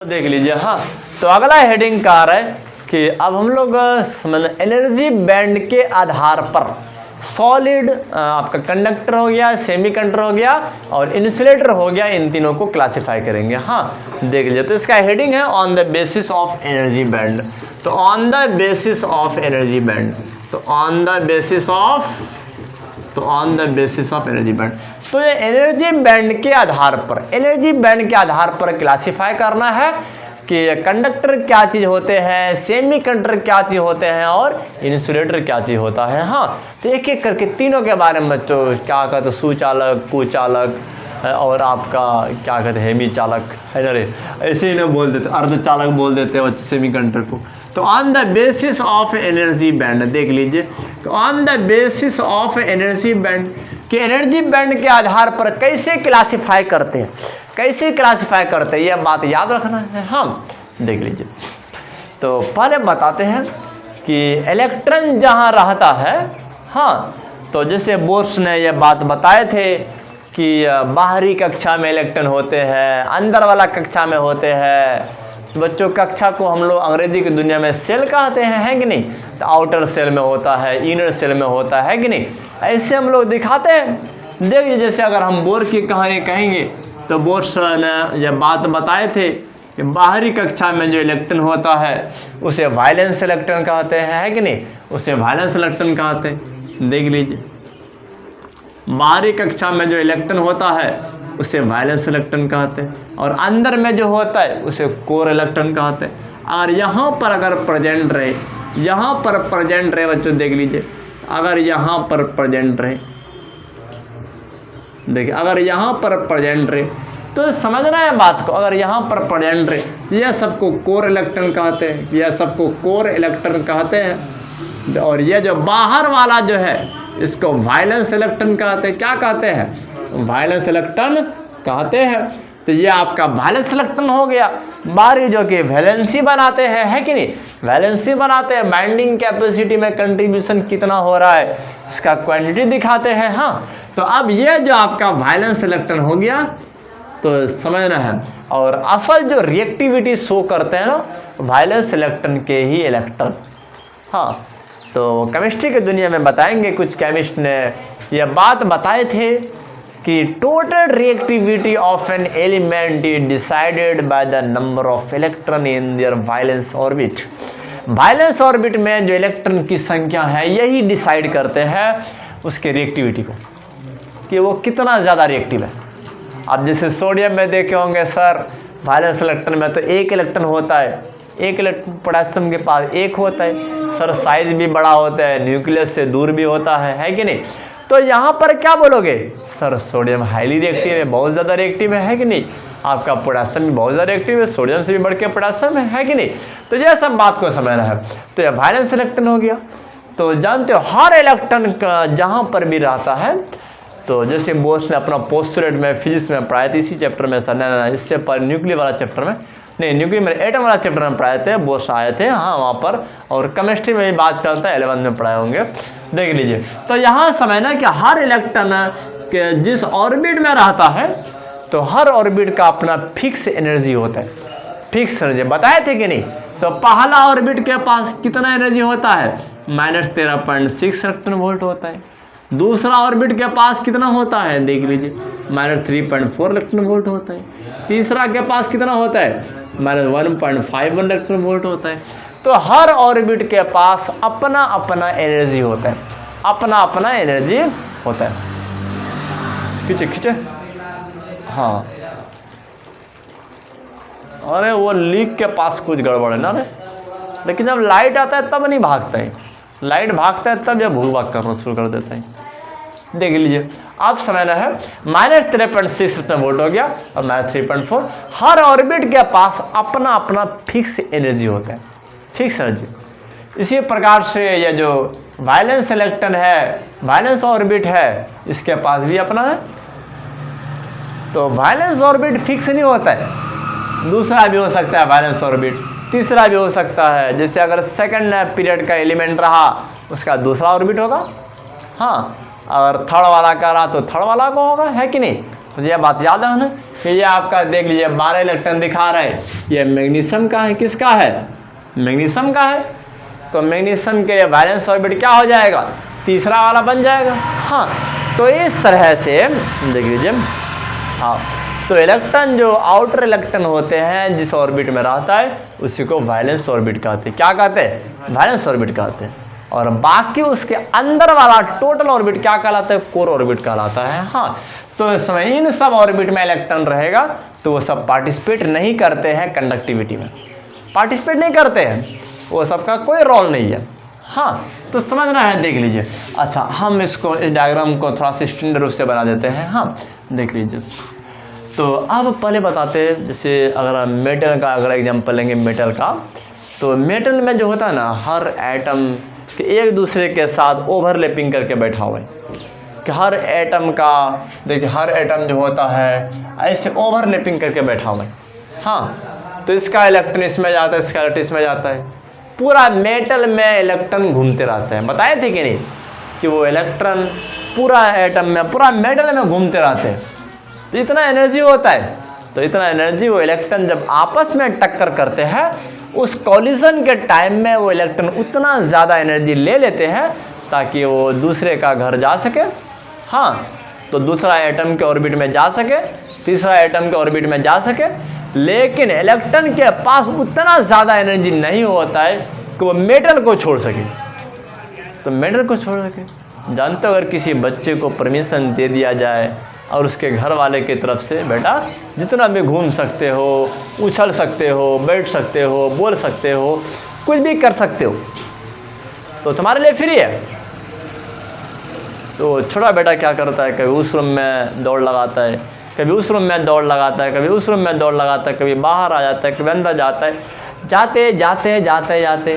देख लीजिए। हाँ, तो अगला हेडिंग कह रहा है कि अब हम लोग एनर्जी बैंड के आधार पर सॉलिड आपका कंडक्टर हो गया, सेमीकंडक्टर हो गया और इंसुलेटर हो गया, इन तीनों को क्लासिफाई करेंगे। हाँ, देख लीजिए। तो इसका हेडिंग है on the basis of energy band. तो on the basis of energy band, तो on the basis of energy band. तो ये एनर्जी बैंड के आधार पर, एनर्जी बैंड के आधार पर क्लासिफाई करना है कि कंडक्टर क्या चीज़ होते हैं, सेमी कंडक्टर क्या चीज़ होते हैं और इंसुलेटर क्या चीज़ होता है। हाँ, तो एक एक करके तीनों के बारे में बच्चों क्या कहते हैं, सुचालक, कुचालक और आपका क्या कहते हैं, हेमी चालक है ना रे, ऐसे ही ना बोल देते, अर्धचालक बोल देते हैं बच्चे सेमी कंडक्टर को। तो on the basis of energy band, देख लीजिए, on the basis of energy band कि एनर्जी बैंड के आधार पर कैसे क्लासिफाई करते हैं, कैसे क्लासिफाई करते हैं, यह बात याद रखना है। हम देख लीजिए। तो पहले बताते हैं कि इलेक्ट्रॉन जहाँ रहता है, हाँ, तो जैसे बोर्स ने यह बात बताए थे कि बाहरी कक्षा में इलेक्ट्रॉन होते हैं, अंदर वाला कक्षा में होते हैं। बच्चों, कक्षा को हम लोग अंग्रेजी की दुनिया में सेल कहते हैं, है कि नहीं। तो आउटर सेल में होता है, इनर सेल में होता है कि नहीं, ऐसे हम लोग दिखाते हैं। देखिए, जैसे अगर हम बोर की कहानी कहेंगे तो बोर्स ने यह बात बताए थे कि बाहरी कक्षा में जो इलेक्ट्रॉन होता है उसे वायलेंस इलेक्ट्रॉन कहते हैं, है कि नहीं, उसे वायलेंस इलेक्ट्रॉन कहते हैं। देख लीजिए, बाहरी कक्षा में जो इलेक्ट्रॉन होता है उसे वायलेंस इलेक्ट्रॉन कहते हैं और अंदर में जो होता है उसे कोर इलेक्ट्रॉन कहते हैं। और यहाँ पर अगर प्रेजेंट रहे, यहाँ पर प्रेजेंट रहे बच्चों, देख लीजिए, अगर यहाँ पर प्रेजेंट रहे, देखिए, अगर यहाँ पर प्रेजेंट रहे तो समझना है बात को, अगर यहाँ पर प्रेजेंट रहे, यह सबको कोर इलेक्ट्रॉन कहते हैं, यह सबको कोर इलेक्ट्रॉन कहते हैं। और यह जो बाहर वाला जो है इसको वायलेंस इलेक्ट्रॉन कहते हैं। क्या कहते हैं? वायलेंस इलेक्ट्रॉन कहते हैं। तो ये आपका वायलेंस इलेक्ट्रॉन हो गया। बाहरी जो कि वैलेंसी बनाते हैं, है कि नहीं, वैलेंसी बनाते हैं, बाइंडिंग कैपेसिटी में कंट्रीब्यूशन कितना हो रहा है इसका क्वांटिटी दिखाते हैं। हाँ, तो अब ये जो आपका वायलेंस इलेक्ट्रॉन हो गया तो समझना है। और असल जो रिएक्टिविटी शो करते हैं ना, वायलेंस इलेक्ट्रॉन के ही इलेक्ट्रॉन। हाँ, तो केमिस्ट्री की दुनिया में बताएंगे, कुछ केमिस्ट ने यह बात बताए थे कि total reactivity of an element is decided by the number of electron in their violence orbit. Violence orbit में जो इलेक्ट्रॉन की संख्या है यही डिसाइड करते हैं उसके रिएक्टिविटी को, कि वो कितना ज़्यादा रिएक्टिव है। अब जैसे सोडियम में देखे होंगे सर, वायलेंस इलेक्ट्रॉन में तो एक इलेक्ट्रॉन होता है, एक इलेक्ट्रॉन पोटेशियम के पास एक होता है सर, साइज भी बड़ा होता है, न्यूक्लियस से दूर भी होता है कि नहीं। तो यहाँ पर क्या बोलोगे सर, सोडियम हाईली रिएक्टिव है, बहुत ज़्यादा रिएक्टिव है कि नहीं, आपका पोटेशियम भी बहुत ज़्यादा रिएक्टिव है, सोडियम से भी बढ़ के पोटेशियम है कि नहीं। तो यह सब बात को समझना है। तो यह वायलेंस इलेक्ट्रॉन हो गया। तो जानते हो हर इलेक्ट्रॉन का जहाँ पर भी रहता है, तो जैसे बोर्स ने अपना पोस्टुलेट में फिजिक्स में पढ़ाया था, इसी चैप्टर में सर, ना इससे पर न्यूक्लियर वाला चैप्टर में नहीं, न्यूक्लियर में एटम वाला चैप्टर में पढ़ाए थे, बोर्स आए थे हाँ वहाँ पर, और केमिस्ट्री में भी बात चलता है, 11th में पढ़ाए होंगे, देख लीजिए। तो यहाँ समझना कि हर इलेक्ट्रॉन के जिस ऑर्बिट में रहता है तो हर ऑर्बिट का अपना फिक्स एनर्जी होता है, फिक्स एनर्जी बताए थे कि नहीं। तो पहला ऑर्बिट के पास कितना एनर्जी होता है, -13.6 इलेक्ट्रॉन वोल्ट होता है। दूसरा ऑर्बिट के पास कितना होता है, देख लीजिए, -3.4 इलेक्ट्रॉन वोल्ट होता है। तीसरा के पास कितना होता है, -1.51 इलेक्ट्रॉन वोल्ट होता है। तो हर ऑर्बिट के पास अपना अपना एनर्जी होता है, अपना अपना एनर्जी होता है। खींचे खींचे, हाँ, अरे वो लीक के पास कुछ गड़बड़ है ना रे। लेकिन जब लाइट आता है तब नहीं भागता है, लाइट भागता है तब जब भूख भाग करना शुरू कर देता है। देख लीजिए, आप समझना है, -3.6 वोल्ट हो गया और -3.4। हर ऑर्बिट के पास अपना अपना फिक्स एनर्जी होता है, फिक्स एनर्जी। इसी प्रकार से यह जो वायलेंस इलेक्ट्रॉन है, वायलेंस ऑर्बिट है, इसके पास भी अपना है। तो वायलेंस ऑर्बिट फिक्स नहीं होता है, दूसरा भी हो सकता है वायलेंस ऑर्बिट, तीसरा भी हो सकता है। जैसे अगर सेकंड पीरियड का एलिमेंट रहा उसका दूसरा ऑर्बिट होगा, हाँ, अगर थर्ड वाला का रहा तो थर्ड वाला को होगा, है कि नहीं। तो यह बात याद है ना, कि ये आपका देख लीजिए 12 इलेक्ट्रॉन दिखा रहा है, ये मैग्नीशियम का है, किसका है, मैग्नीशियम का है। तो मैग्नीशियम के वैलेंस ऑर्बिट क्या हो जाएगा, तीसरा वाला बन जाएगा। हाँ, तो इस तरह से देख लीजिए। हाँ, तो इलेक्ट्रॉन जो आउटर इलेक्ट्रॉन होते हैं जिस ऑर्बिट में रहता है उसी को वैलेंस ऑर्बिट कहते हैं। क्या कहते हैं, वैलेंस ऑर्बिट कहते हैं। और बाकी उसके अंदर वाला टोटल ऑर्बिट क्या कहलाता है, कोर ऑर्बिट कहलाता है। हाँ, तो इस समय इन सब ऑर्बिट में इलेक्ट्रॉन रहेगा तो वो सब पार्टिसिपेट नहीं करते हैं कंडक्टिविटी में, पार्टिसिपेट नहीं करते हैं, वो सबका कोई रोल नहीं है। हाँ, तो समझना है, देख लीजिए। अच्छा, हम इसको इस डायग्राम को थोड़ा सा स्टैंडर्ड रूप से बना देते हैं। हाँ, देख लीजिए। तो अब पहले बताते हैं, जैसे अगर मेटल का अगर एग्जांपल लेंगे मेटल का, तो मेटल में जो होता है ना, हर एटम के एक दूसरे के साथ ओवरलैपिंग करके बैठा हुआ है, कि हर एटम का देखिए, हर एटम जो होता है ऐसे ओवरलैपिंग करके बैठा हुआ है। हाँ, तो इसका इलेक्ट्रॉन इसमें जाता है, इसका इलेक्ट्रॉन इसमें जाता है, पूरा मेटल में इलेक्ट्रॉन घूमते रहते हैं। बताए थे कि नहीं कि वो इलेक्ट्रॉन पूरा एटम में, पूरा मेटल में घूमते रहते हैं। तो इतना एनर्जी होता है, तो इतना एनर्जी वो इलेक्ट्रॉन जब आपस में टक्कर करते हैं, उस कॉलिजन के टाइम में वो इलेक्ट्रॉन उतना ज़्यादा एनर्जी ले लेते हैं ताकि वो दूसरे का घर जा सके। हाँ, तो दूसरा एटम के ऑर्बिट में जा सके, तीसरा एटम के ऑर्बिट में जा सके, लेकिन इलेक्ट्रॉन के पास उतना ज़्यादा एनर्जी नहीं होता है कि वो मेटल को छोड़ सके। तो मेटल को छोड़ सके, जानते हो, अगर किसी बच्चे को परमिशन दे दिया जाए और उसके घर वाले की तरफ से, बेटा जितना भी घूम सकते हो, उछल सकते हो, बैठ सकते हो, बोल सकते हो, कुछ भी कर सकते हो, तो तुम्हारे लिए फ्री है। तो छोटा बेटा क्या करता है, कभी उस रूम में दौड़ लगाता है, कभी उस रूम में दौड़ लगाता है, कभी उस रूम में दौड़ लगाता है, कभी बाहर आ जाता है, कभी अंदर जाता है। जाते जाते जाते जाते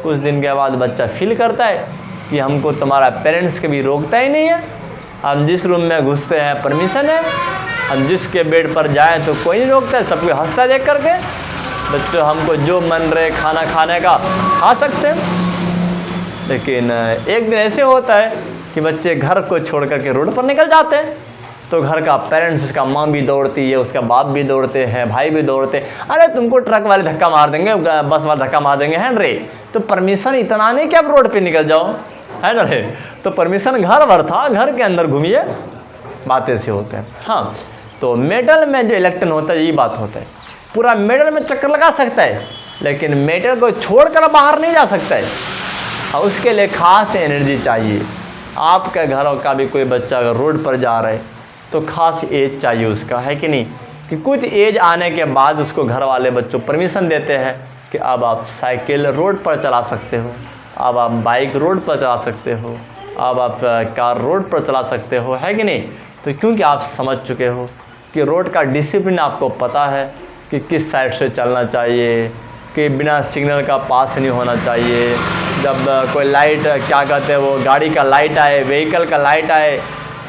कुछ दिन के बाद बच्चा फील करता है कि हमको तुम्हारा पेरेंट्स कभी रोकता ही नहीं है, हम जिस रूम में घुसते हैं परमिशन है, हम जिसके बेड पर जाएं तो कोई नहीं रोकता है, सबको हंसता है देख करके। बच्चों, हमको जो मन रहे खाना खाने का खा सकते हैं। लेकिन एक दिन ऐसे होता है कि बच्चे घर को छोड़ करके रोड पर निकल जाते हैं, तो घर का पेरेंट्स, उसका माँ भी दौड़ती है, उसका बाप भी दौड़ते हैं, भाई भी दौड़ते हैं, अरे तुमको ट्रक वाले धक्का मार देंगे, बस वाले धक्का मार देंगे, है रे, तो परमिशन इतना नहीं कि आप रोड पे निकल जाओ, है ना रे, तो परमिशन घर भर था, घर के अंदर घूमिए, बातें से होते हैं। हाँ, तो मेटल में जो इलेक्ट्रॉन होता है, यही बात होता है, पूरा मेटल में चक्कर लगा सकता है, लेकिन मेटल को छोड़कर बाहर नहीं जा सकता है, और उसके लिए खास एनर्जी चाहिए। आपके घर का भी कोई बच्चा अगर रोड पर जा रहा है तो खास एज चाहिए उसका, है कि नहीं, कि कुछ एज आने के बाद उसको घर वाले बच्चों परमिशन देते हैं कि अब आप साइकिल रोड पर चला सकते हो, अब आप बाइक रोड पर चला सकते हो, अब आप कार रोड पर चला सकते हो, है कि नहीं। तो क्योंकि आप समझ चुके हो कि रोड का डिसिप्लिन आपको पता है कि किस साइड से चलना चाहिए, कि बिना सिग्नल का पास नहीं होना चाहिए, जब कोई लाइट, क्या कहते हैं वो, गाड़ी का लाइट आए, व्हीकल का लाइट आए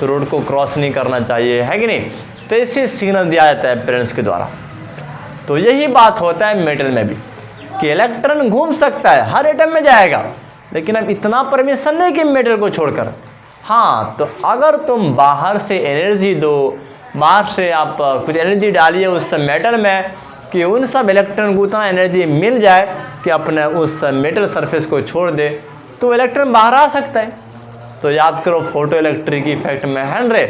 तो रोड को क्रॉस नहीं करना चाहिए, है कि नहीं। तो ऐसे सिग्नल दिया जाता है पेरेंट्स के द्वारा। तो यही बात होता है मेटल में भी कि इलेक्ट्रॉन घूम सकता है, हर एटम में जाएगा, लेकिन अब इतना परमिशन नहीं कि मेटल को छोड़कर। हाँ, तो अगर तुम बाहर से एनर्जी दो, बाहर से आप कुछ एनर्जी डालिए उस मेटल में कि उन सब इलेक्ट्रॉन को उतना एनर्जी मिल जाए कि अपने उस मेटल सरफेस को छोड़ दे, तो इलेक्ट्रॉन बाहर आ सकता है। तो याद करो फोटो इलेक्ट्रिक इफेक्ट में, है रे,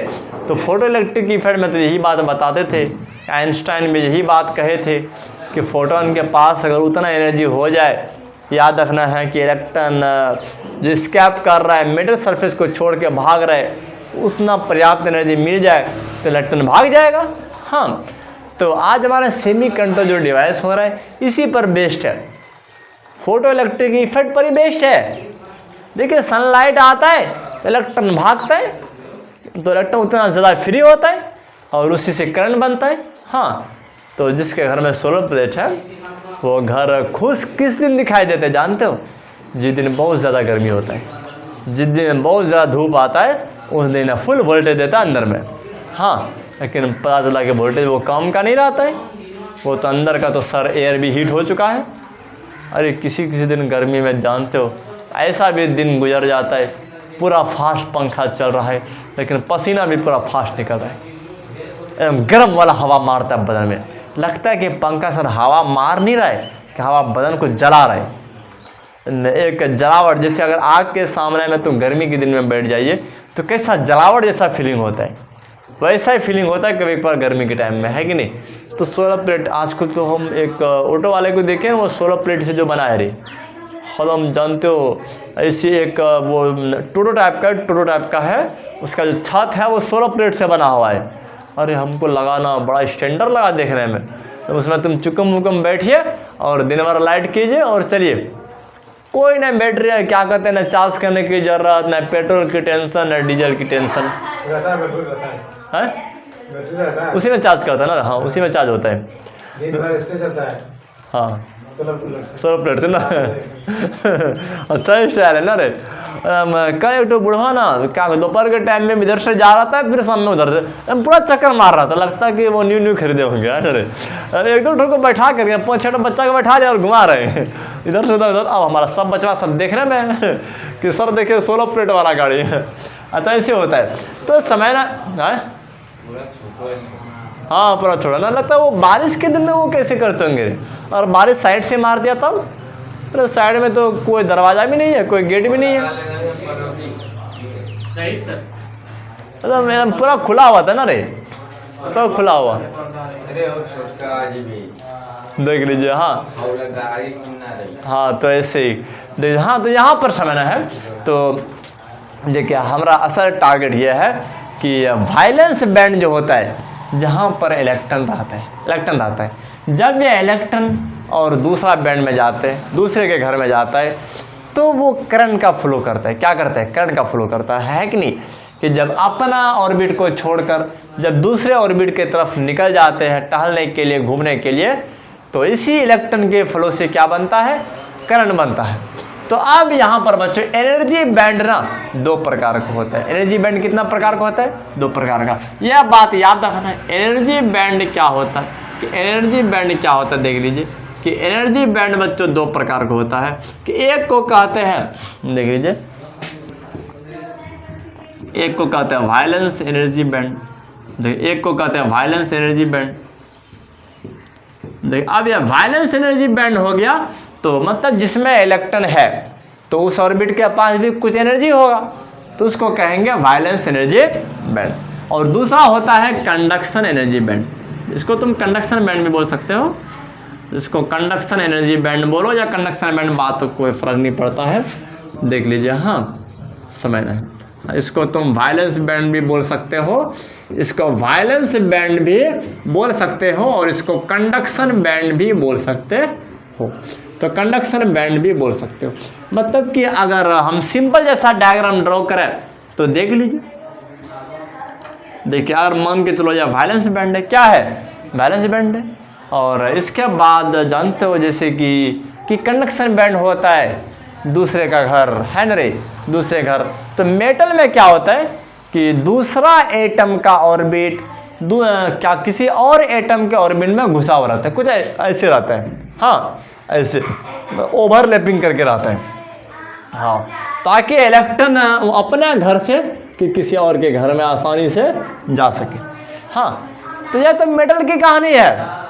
तो फोटो इलेक्ट्रिक इफेक्ट में तो यही बात बताते थे, आइंस्टाइन भी यही बात कहे थे कि फोटोन के पास अगर उतना एनर्जी हो जाए, याद रखना है कि इलेक्ट्रॉन जो स्कैप कर रहा है, मेटल सरफेस को छोड़ के भाग रहा है, उतना पर्याप्त एनर्जी मिल जाए तो इलेक्ट्रॉन भाग जाएगा। हाँ, तो आज हमारा सेमीकंडक्टर जो डिवाइस हो रहा है इसी पर बेस्ड है, फोटो इलेक्ट्रिक इफेक्ट पर ही बेस्ड है। देखिए, सनलाइट आता है तो इलेक्ट्रॉन भागता है, तो इलेक्ट्रॉन उतना ज़्यादा फ्री होता है और उसी से करंट बनता है। हाँ, तो जिसके घर में सोलर प्लेट है वो घर खुश किस दिन दिखाई देते हैं जानते हो, जिस दिन बहुत ज़्यादा गर्मी होता है, जिस दिन बहुत ज़्यादा धूप आता है उस दिन फुल वोल्टेज देता है अंदर में। हाँ, लेकिन पता चला कि वोल्टेज वो काम का नहीं रहता है, वो तो अंदर का तो सर एयर भी हीट हो चुका है। अरे किसी दिन गर्मी में जानते हो ऐसा भी दिन गुजर जाता है, पूरा फास्ट पंखा चल रहा है लेकिन पसीना भी पूरा फास्ट निकल रहा है। एकदम गर्म वाला हवा मारता है बदन में, लगता है कि पंखा सर हवा मार नहीं रहा है कि हवा बदन को जला रहा है। एक जलावट, जैसे अगर आग के सामने में तुम गर्मी के दिन में बैठ जाइए तो कैसा जलावट जैसा फीलिंग होता है, वैसा ही फीलिंग होता है कभी एक बार गर्मी के टाइम में, है कि नहीं। तो 16 प्लेट आजकल तो हम एक ऑटो वाले को देखें, वो 16 प्लेट से जो बनाए रही, और हम जानते हो ऐसी एक वो टोटो टाइप का है, उसका जो छत है वो 16 प्लेट से बना हुआ है। अरे हमको लगाना बड़ा स्टैंडर्ड लगा देखने में। तो उसमें तुम चुकम वुकम बैठिए और दिन भर लाइट कीजिए और चलिए, कोई ना बैटरी है क्या कहते हैं, ना चार्ज करने की ज़रूरत, ना पेट्रोल की टेंशन, ना डीजल की टेंशन है। उसी में चार्ज करता है ना, हाँ उसी में चार्ज होता है। हाँ 16 प्लेट से ना अच्छा स्टाइल है ना रे। कल एक तो बुढ़वा ना क्या दोपहर के टाइम में इधर से जा रहा था, फिर शाम में उधर से पूरा चक्कर मार रहा था, लगता है कि वो न्यू खरीदे होंगे। अरे एक दो ठो को बैठा करके 5-6 बच्चा को बैठा दिया और घुमा रहे हैं इधर से उधर। अब हमारा सब बचवा सब देख रहे में कि सर देखिए 16 प्लेट वाला गाड़ी है। अच्छा ऐसे होता है तो समय ना, हाँ पूरा छोड़ा ना, लगता है वो बारिश के दिन में वो कैसे करते होंगे। और बारिश साइड से मार दिया तब, अरे साइड में तो कोई दरवाज़ा भी नहीं है, कोई गेट भी नहीं है, मतलब पूरा खुला हुआ था ना रे, पूरा खुला हुआ। देख लीजिए हाँ तो ऐसे ही हाँ। तो यहाँ पर समझना है, तो देखिए हमारा असल टारगेट ये है कि वायलेंस बैंड जो होता है जहाँ पर इलेक्ट्रॉन रहता है, जब ये इलेक्ट्रॉन और दूसरा बैंड में जाते हैं, दूसरे के घर में जाता है, तो वो करंट का फ्लो करता है। क्या करता है? करंट का फ्लो करता है कि नहीं, कि जब अपना ऑर्बिट को छोड़कर जब दूसरे ऑर्बिट की तरफ निकल जाते हैं टहलने के लिए, घूमने के लिए, तो इसी इलेक्ट्रॉन के फ्लो से क्या बनता है? करंट बनता है। तो अब यहाँ पर बच्चों एनर्जी बैंड ना 2 प्रकार का होता है। एनर्जी बैंड कितना प्रकार का होता है? 2 प्रकार का। यह बात याद रखना है। एनर्जी बैंड क्या होता है कि एनर्जी बैंड क्या होता है, देख लीजिए कि एनर्जी बैंड बच्चों 2 प्रकार का होता है। कि एक को कहते हैं, देख लीजिए, एक को कहते हैं वायलेंस एनर्जी बैंड, देखिए एक को कहते हैं वायलेंस एनर्जी बैंड। देखिए अब यह वायलेंस एनर्जी बैंड हो गया तो मतलब जिसमें इलेक्ट्रॉन है तो उस ऑर्बिट के पास भी कुछ एनर्जी होगा, तो उसको कहेंगे वायलेंस एनर्जी बैंड। और दूसरा होता है कंडक्शन एनर्जी बैंड, इसको तुम कंडक्शन बैंड भी बोल सकते हो, इसको कंडक्शन एनर्जी बैंड बोलो या कंडक्शन बैंड, बात तो कोई फर्क नहीं पड़ता है। देख लीजिए हाँ समझना है। इसको तुम वायलेंस बैंड भी बोल सकते हो, इसको वायलेंस बैंड भी बोल सकते हो, और इसको कंडक्शन बैंड भी बोल सकते हो। तो कंडक्शन बैंड भी बोल सकते हो। मतलब कि अगर हम सिंपल जैसा डायग्राम ड्रॉ करें तो देख लीजिए, देखिए अगर मान के चलो यह वायलेंस बैंड है, क्या है? वायलेंस बैंड है। और इसके बाद जानते हो जैसे कि कंडक्शन बैंड होता है दूसरे का घर है न रे, दूसरे घर। तो मेटल में क्या होता है कि दूसरा एटम का ऑर्बिट क्या किसी और एटम के ऑर्बिट में घुसा हुआ रहता है, कुछ ऐसे रहता है, हाँ ऐसे ओवरलैपिंग करके रहता है, हाँ, ताकि इलेक्ट्रॉन अपने घर से कि किसी और के घर में आसानी से जा सके। हाँ तो यह तो मेटल की कहानी है।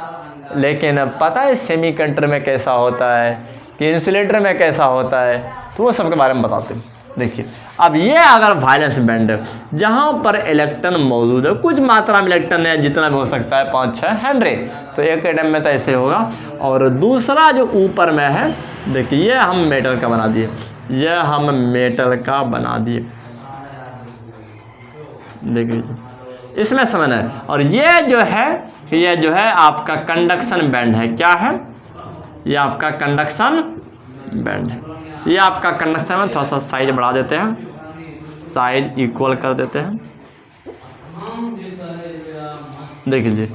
लेकिन पता है सेमीकंडक्टर में कैसा होता है कि इंसुलेटर में कैसा होता है, तो वो सब के बारे में बताते हैं। देखिए अब ये अगर वायलेंस बैंड है जहाँ पर इलेक्ट्रॉन मौजूद है, कुछ मात्रा में इलेक्ट्रॉन है, जितना भी हो सकता है 5-6 हेनरी, तो एक एटम में तो ऐसे होगा। और दूसरा जो ऊपर में है, देखिए ये हम मेटल का बना दिए, ये हम मेटल का बना दिए, देख लीजिए इसमें समझना है। और ये जो है आपका कंडक्शन बैंड है, क्या है? ये आपका कंडक्शन बैंड है। ये आपका कंडक्शन में थोड़ा सा साइज बढ़ा देते हैं, साइज इक्वल कर देते हैं, देख लीजिए।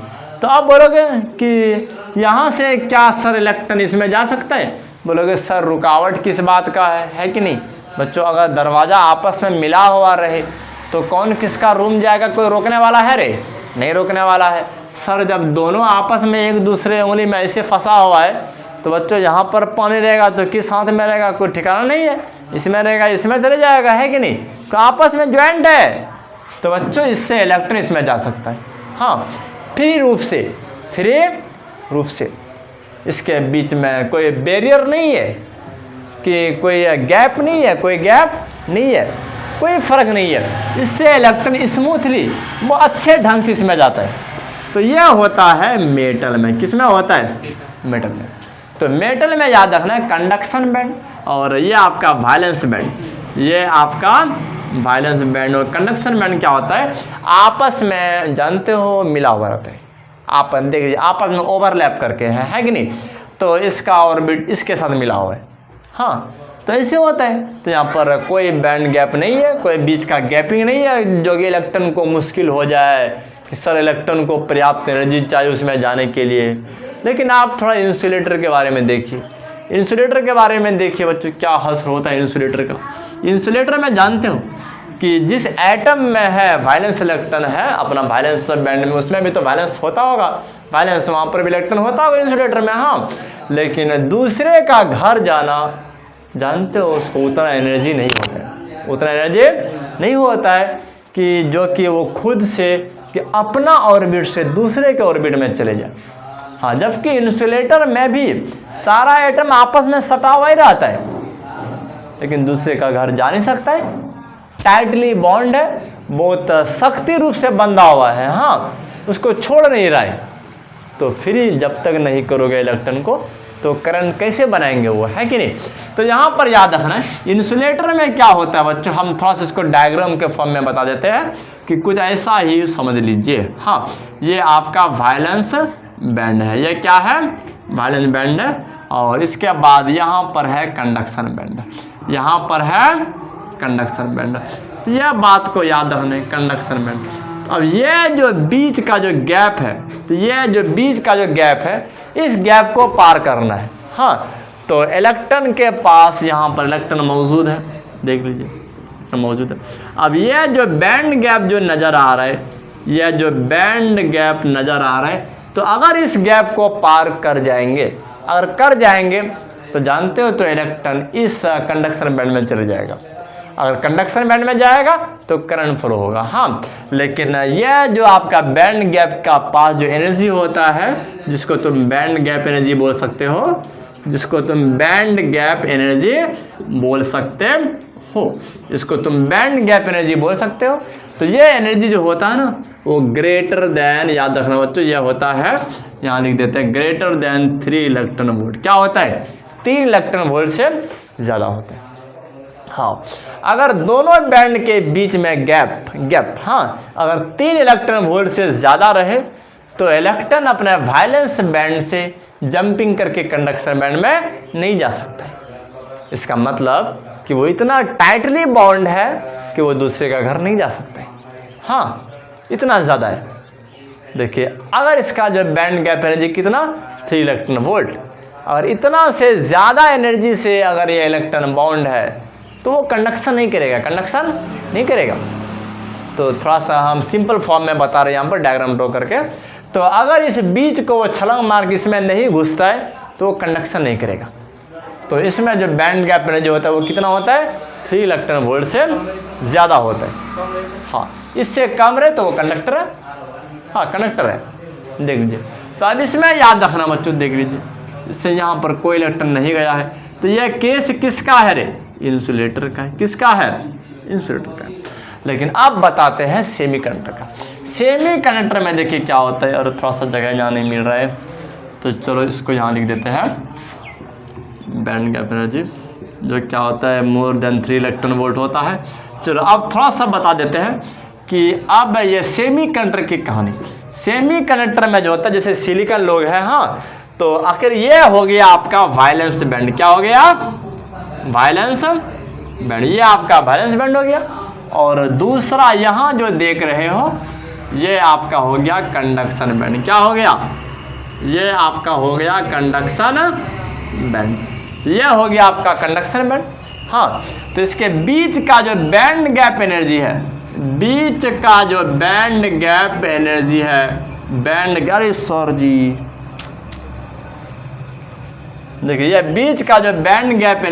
तो आप बोलोगे कि यहाँ से क्या सर इलेक्ट्रॉन इसमें जा सकता है? बोलोगे सर रुकावट किस बात का है कि नहीं? बच्चों अगर दरवाज़ा आपस में मिला हुआ रहे तो कौन किसका रूम जाएगा? कोई रोकने वाला है रे? नहीं रोकने वाला है। सर जब दोनों आपस में एक दूसरे उंगली में ऐसे फंसा हुआ है तो बच्चों यहाँ पर पानी रहेगा तो किस हाथ में रहेगा? कोई ठिकाना नहीं है, इसमें रहेगा इसमें चले जाएगा, है कि नहीं? तो आपस में ज्वाइंट है, तो बच्चों इससे इलेक्ट्रॉन इसमें जा सकता है। हाँ, फ्री रूप से इसके बीच में कोई बैरियर नहीं है कि कोई गैप नहीं है, कोई फ़र्क नहीं है। इससे इलेक्ट्रॉन स्मूथली वो अच्छे ढंग से इसमें जाता है। तो यह होता है मेटल में। किस में होता है? मेटल में। तो मेटल में याद रखना है कंडक्शन बैंड, और ये आपका वायलेंस बैंड। और कंडक्शन बैंड क्या होता है? आपस में जानते हो मिला हुआ रहता है। आप देख लीजिए आपस में ओवरलैप करके है कि नहीं? तो इसका ऑर्बिट इसके साथ मिला हुआ है। हाँ, तो ऐसे होता है। तो यहाँ पर कोई बैंड गैप नहीं है, कोई बीच का गैपिंग नहीं है जो कि इलेक्ट्रॉन को मुश्किल हो जाए कि सर इलेक्ट्रॉन को पर्याप्त एनर्जी चाहिए उसमें जाने के लिए। लेकिन आप थोड़ा इंसुलेटर के बारे में देखिए, बच्चों, क्या हश्र होता है इंसुलेटर का। इंसुलेटर में जानते हो कि जिस एटम में है वायलेंस इलेक्ट्रॉन है अपना वायलेंस बैंड में, उसमें भी तो वायलेंस होता होगा, वायलेंस वहाँ पर भी इलेक्ट्रॉन होता होगा इंसुलेटर में। हाँ, लेकिन दूसरे का घर जाना जानते हो उसको उतना एनर्जी नहीं होता है कि जो कि वो खुद से कि अपना ऑर्बिट से दूसरे के ऑर्बिट में चले जाए। हाँ, जबकि इंसुलेटर में भी सारा एटम आपस में सटा हुआ ही रहता है, लेकिन दूसरे का घर जा नहीं सकता है। टाइटली बॉन्ड है, बहुत सख्ती रूप से बंधा हुआ है। हाँ, उसको छोड़ नहीं रहा है। तो फिर जब तक नहीं करोगे इलेक्ट्रॉन को तो करंट कैसे बनाएंगे वो, है कि नहीं? तो यहाँ पर याद रखना है इंसुलेटर में क्या होता है बच्चों, हम थोड़ा सा इसको डायग्राम के फॉर्म में बता देते हैं कि कुछ ऐसा ही समझ लीजिए। हाँ, ये आपका वायलेंस बैंड है, ये क्या है? वायलेंस बैंड है। और इसके बाद यहाँ पर है कंडक्शन बैंड, तो यह बात को याद रखना है, कंडक्शन बैंड। अब ये जो बीच का जो गैप है, इस गैप को पार करना है। हाँ, तो इलेक्ट्रॉन के पास यहाँ पर इलेक्ट्रॉन मौजूद है, देख लीजिए मौजूद है। अब ये जो बैंड गैप जो नज़र आ रहा है, तो अगर इस गैप को पार कर जाएंगे, तो जानते हो तो इलेक्ट्रॉन इस कंडक्शन बैंड में चले जाएगा। अगर कंडक्शन बैंड में जाएगा तो करंट फ्लो होगा। हाँ, लेकिन यह जो आपका बैंड गैप का पास जो एनर्जी होता है, जिसको तुम बैंड गैप एनर्जी बोल सकते हो, तो ये एनर्जी जो होता है ना वो ग्रेटर देन, याद रखना बच्चों, यह होता है, यहाँ लिख देते हैं, ग्रेटर देन 3 इलेक्ट्रॉन वोल्ट। क्या होता है? 3 इलेक्ट्रॉन वोल्ट से ज़्यादा होता है। हाँ, अगर दोनों बैंड के बीच में गैप अगर 3 इलेक्ट्रॉन वोल्ट से ज़्यादा रहे तो इलेक्ट्रॉन अपने वायलेंस बैंड से जंपिंग करके कंडक्शन बैंड में नहीं जा सकता है। इसका मतलब कि वो इतना टाइटली बॉन्ड है कि वो दूसरे का घर नहीं जा सकता है। हाँ, इतना ज़्यादा है। देखिए, अगर इसका जो बैंड गैप एनर्जी कितना, 3 इलेक्ट्रॉन वोल्ट, अगर इतना से ज़्यादा एनर्जी से अगर ये इलेक्ट्रॉन बॉन्ड है तो वो कंडक्शन नहीं करेगा। तो थोड़ा सा हम सिंपल फॉर्म में बता रहे हैं यहाँ पर डायग्राम ड्रॉ करके। तो अगर इस बीच को वो छलांग मार के इसमें नहीं घुसता है तो वो कंडक्शन नहीं करेगा। तो इसमें जो बैंड गैप एनर्जी होता है वो कितना होता है? 3 इलेक्ट्रॉन वोल्ट से ज़्यादा होता है। हाँ, इससे कम रहे तो वो कंडक्टर है। हाँ, कंडक्टर है, देख लीजिए। तो अब इसमें याद रखना बच्चों, देख लीजिए, इससे यहाँ पर कोई इलेक्ट्रॉन नहीं गया है, तो यह केस किसका है रे? इंसुलेटर का है। किसका है? इंसुलेटर का। लेकिन अब बताते हैं सेमीकंडक्टर का। सेमीकंडक्टर में देखिए क्या होता है, और थोड़ा सा जगह यहाँ नहीं मिल रहा है तो चलो इसको यहाँ लिख देते हैं, बैंड गैप एनर्जी जो क्या होता है, मोर देन 3 इलेक्ट्रॉन वोल्ट होता है। चलो अब थोड़ा सा बता देते हैं कि अब ये सेमीकंडक्टर की कहानी। सेमीकंडक्टर में जो होता है, जैसे सिलिकॉन लोग हैं, हाँ, तो आखिर ये हो गया आपका वायलेंस बैंड। क्या हो गया? Violence band. ये आपका वायलेंस बैंड हो गया। और दूसरा यहाँ जो देख रहे हो ये आपका हो गया कंडक्शन बैंड। क्या हो गया? ये आपका हो गया कंडक्शन बैंड। ये हो गया आपका कंडक्शन बैंड। हाँ, तो इसके बीच का जो बैंड गैप एनर्जी है, अरे सर जी, देखिए ये बीच का जो बैंड गैप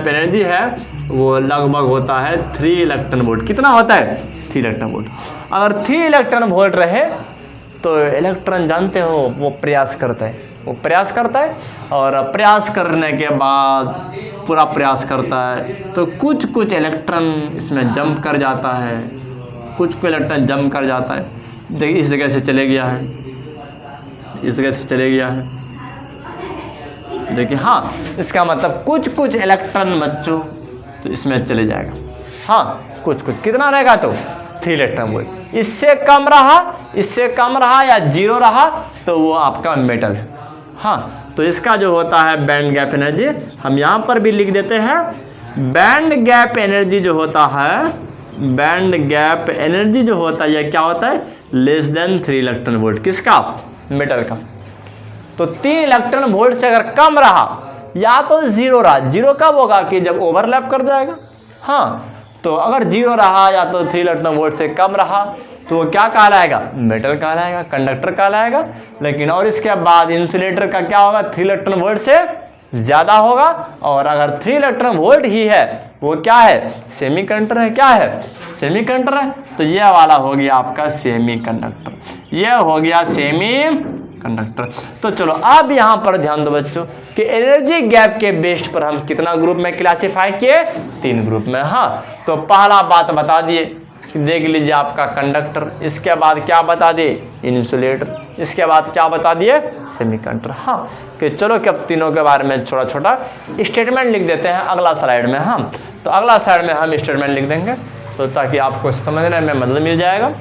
एनर्जी है, वो लगभग होता है 3 इलेक्ट्रॉन वोल्ट। कितना होता है? 3 इलेक्ट्रॉन वोल्ट। अगर 3 इलेक्ट्रॉन वोल्ट रहे तो इलेक्ट्रॉन जानते हो वो प्रयास करता है, वो प्रयास करता है और प्रयास करने के बाद पूरा प्रयास करता है तो कुछ इलेक्ट्रॉन इसमें जंप कर जाता है, कुछ इलेक्ट्रॉन जंप कर जाता है। देखिए इस जगह से चले गया है, इस जगह से चले गया है। देखिए हाँ, इसका मतलब कुछ इलेक्ट्रॉन बच्चों तो इसमें चले जाएगा। हाँ कुछ कितना रहेगा तो 3 इलेक्ट्रॉन वोल्ट। इससे कम रहा या 0 रहा तो वो आपका मेटल है। हाँ तो इसका जो होता है बैंड गैप एनर्जी, हम यहाँ पर भी लिख देते हैं। बैंड गैप एनर्जी जो होता है, बैंड गैप एनर्जी जो होता है, यह क्या होता है, लेस देन 3 इलेक्ट्रॉन वोल्ट। किसका, मेटल का। तो 3 इलेक्ट्रॉन वोल्ट से अगर कम रहा या तो 0 रहा, 0 कब होगा कि जब ओवरलैप कर जाएगा। हाँ तो अगर 0 रहा या तो 3 इलेक्ट्रॉन वोल्ट से कम रहा तो वो क्या कहलाएगा, मेटल कहलाएगा, कंडक्टर कहलाएगा। लेकिन और इसके बाद इंसुलेटर का क्या होगा, 3 इलेक्ट्रॉन वोल्ट से ज़्यादा होगा। और अगर 3 इलेक्ट्रॉन वोल्ट ही है वो क्या है, सेमीकंडक्टर है। क्या है, सेमीकंडक्टर है। तो यह वाला हो गया आपका सेमीकंडक्टर, यह हो गया सेमीकंडक्टर। तो चलो अब यहाँ पर ध्यान दो बच्चों कि एनर्जी गैप के बेस्ड पर हम कितना ग्रुप में क्लासीफाई किए, 3 ग्रुप में। हाँ तो पहला बात बता दिए, देख लीजिए आपका कंडक्टर, इसके बाद क्या बता दिए, इंसुलेटर, इसके बाद क्या बता दिए, सेमीकंडक्टर। हाँ कि चलो कि अब तीनों के बारे में छोटा छोटा स्टेटमेंट लिख देते हैं अगला स्लाइड में। हाँ तो अगला स्लाइड में हम स्टेटमेंट लिख देंगे तो ताकि आपको समझने में मदद मिल जाएगा।